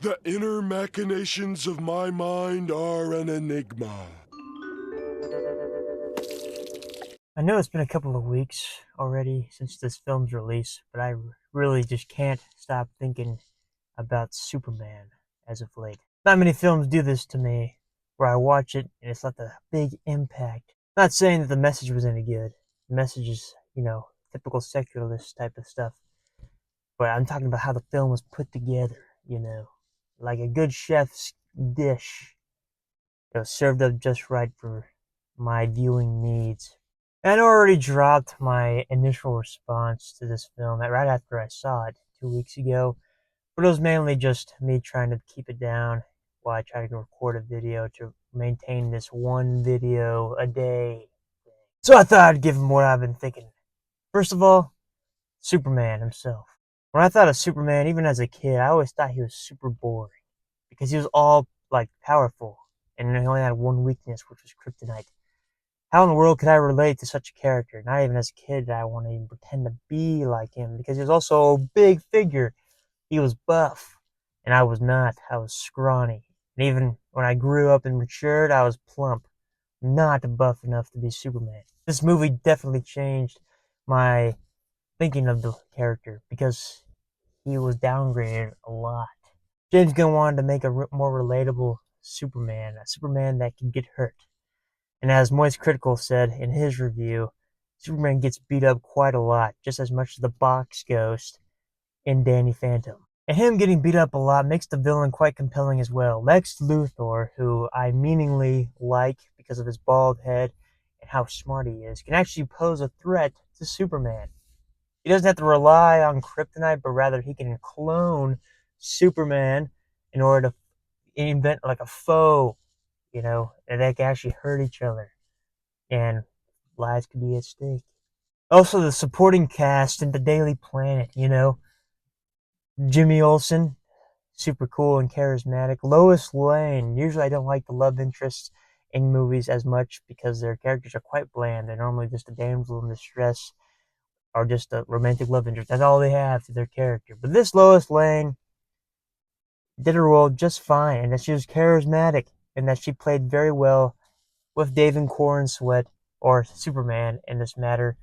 The inner machinations of my mind are an enigma. I know it's been a couple of weeks already since this film's release, but I really just can't stop thinking about Superman as of late. Not many films do this to me, where I watch it and it's left a big impact. Not saying that the message was any good. The message is, typical secularist type of stuff. But I'm talking about how the film was put together, like a good chef's dish, served up just right for my viewing needs. And I already dropped my initial response to this film right after I saw it 2 weeks ago, but it was mainly just me trying to keep it down while I try to record a video to maintain this one video a day. So I thought I'd give him what I've been thinking. First of all, Superman himself. When I thought of Superman, even as a kid, I always thought he was super boring because he was all like powerful and he only had one weakness, which was kryptonite. How in the world could I relate to such a character? Not even as a kid did I want to even pretend to be like him because he was also a big figure. He was buff, and I was not. I was scrawny. And even when I grew up and matured, I was plump, not buff enough to be Superman. This movie definitely changed my thinking of the character because he was downgraded a lot. James Gunn wanted to make a more relatable Superman, a Superman that could get hurt. And as Moist Critical said in his review, Superman gets beat up quite a lot, just as much as the Box Ghost in Danny Phantom. And him getting beat up a lot makes the villain quite compelling as well. Lex Luthor, who I meaningly like because of his bald head and how smart he is, can actually pose a threat to Superman. He doesn't have to rely on kryptonite, but rather he can clone Superman in order to invent like a foe, and they can actually hurt each other. And lives could be at stake. Also, the supporting cast in the Daily Planet, Jimmy Olsen, super cool and charismatic. Lois Lane, usually I don't like the love interests in movies as much because their characters are quite bland. They're normally just a damsel in distress or just a romantic love interest. That's all they have to their character. But this Lois Lane did her role just fine, and that she was charismatic, and that she played very well with David Corenswet, or Superman in this matter,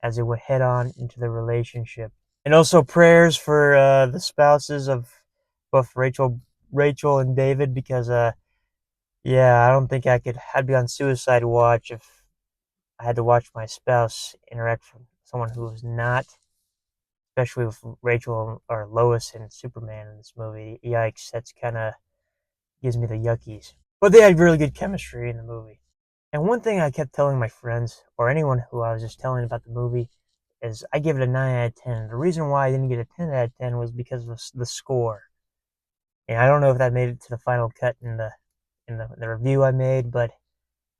as they would head on into the relationship. And also prayers for the spouses of both Rachel and David, because yeah, I don't think I'd be on suicide watch if I had to watch my spouse interact with someone who was not, especially with Rachel or Lois and Superman in this movie. Yikes, that's kind of gives me the yuckies. But they had really good chemistry in the movie. And one thing I kept telling my friends, or anyone who I was just telling about the movie, is I give it a 9 out of 10. The reason why I didn't get a 10 out of 10 was because of the score. And I don't know if that made it to the final cut in the review I made, but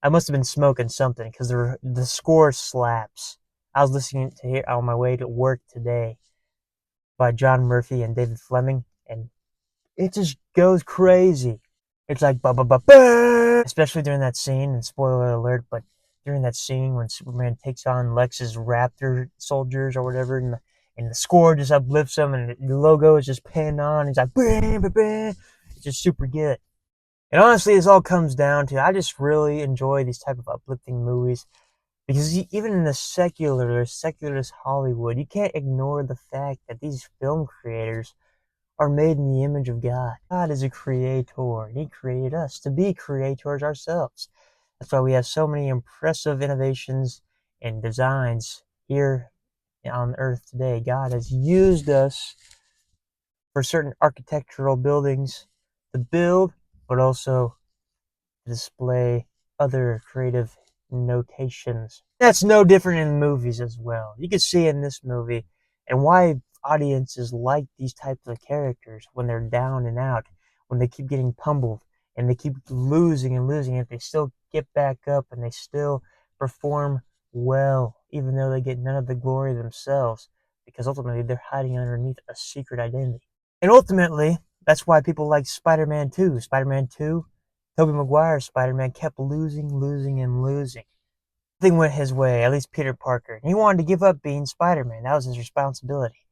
I must have been smoking something because the score slaps. I was listening to it on my way to work today by John Murphy and David Fleming, and it just goes crazy. It's like ba ba ba ba, especially during that scene. And spoiler alert, but during that scene when Superman takes on Lex's Raptor soldiers or whatever, and the score just uplifts him, and the logo is just pinned on. He's like, bah, bah, bah. It's just super good. And honestly, this all comes down to I just really enjoy these type of uplifting movies because even in the secularist Hollywood, you can't ignore the fact that these film creators are made in the image of God. God is a creator, and He created us to be creators ourselves. That's why we have so many impressive innovations and designs here on Earth today. God has used us for certain architectural buildings to build, but also to display other creative notations. That's no different in movies as well. You can see in this movie and why audiences like these types of characters when they're down and out, when they keep getting pummeled and they keep losing and losing, and they still get back up and they still perform well, even though they get none of the glory themselves, because ultimately they're hiding underneath a secret identity. And ultimately, that's why people like Spider-Man 2. Spider-Man 2, Tobey Maguire's Spider-Man kept losing, losing, and losing. Nothing went his way, at least Peter Parker. He wanted to give up being Spider-Man. That was his responsibility.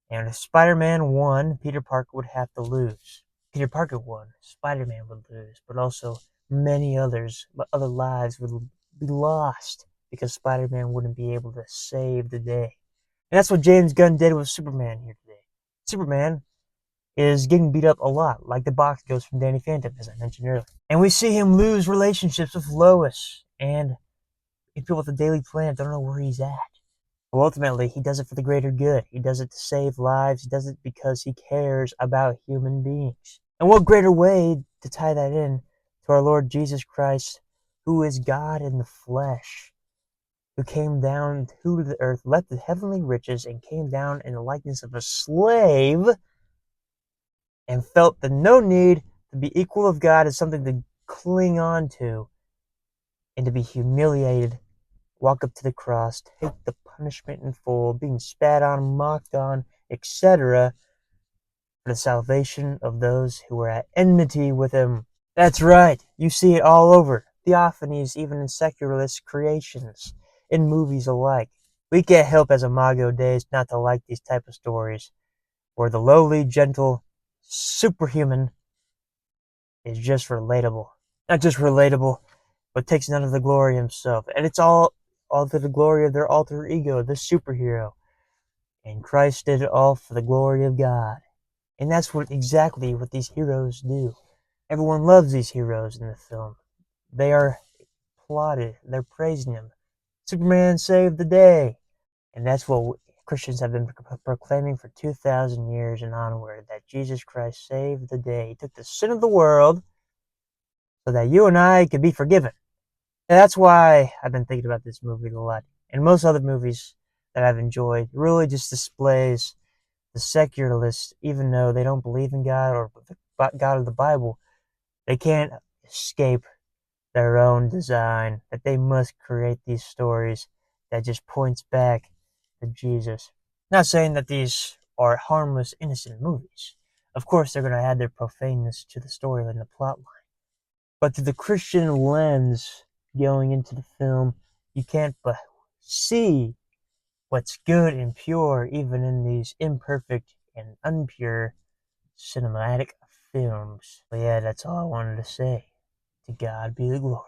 And if Spider-Man won, Peter Parker would have to lose. Peter Parker won, Spider-Man would lose, but also many others, other lives would be lost because Spider-Man wouldn't be able to save the day. And that's what James Gunn did with Superman here today. Superman is getting beat up a lot, like the box ghost from Danny Phantom, as I mentioned earlier. And we see him lose relationships with Lois, and people with the Daily Planet don't know where he's at. Well, ultimately, he does it for the greater good. He does it to save lives. He does it because he cares about human beings. And what greater way to tie that in to our Lord Jesus Christ, who is God in the flesh, who came down to the earth, left the heavenly riches, and came down in the likeness of a slave, and felt the no need to be equal of God as something to cling on to, and to be humiliated, walk up to the cross, take the punishment in full, being spat on, mocked on, etc., for the salvation of those who were at enmity with him. That's right, you see it all over, theophanies, even in secularist creations, in movies alike. We can't help as Imago Days not to like these type of stories, where the lowly, gentle, superhuman is just relatable. Not just relatable, but takes none of the glory himself. And it's all to the glory of their alter ego, the superhero. And Christ did it all for the glory of God. And that's exactly what these heroes do. Everyone loves these heroes in the film. They are applauded. They're praising them. Superman saved the day. And that's what Christians have been proclaiming for 2,000 years and onward, that Jesus Christ saved the day. He took the sin of the world so that you and I could be forgiven. And that's why I've been thinking about this movie a lot. And most other movies that I've enjoyed really just displays the secularists, even though they don't believe in God or the God of the Bible, they can't escape their own design, that they must create these stories that just points back to Jesus. Not saying that these are harmless, innocent movies. Of course, they're going to add their profaneness to the storyline, the plot line. But through the Christian lens going into the film, you can't but see what's good and pure even in these imperfect and unpure cinematic films. But yeah, that's all I wanted to say. To God be the glory.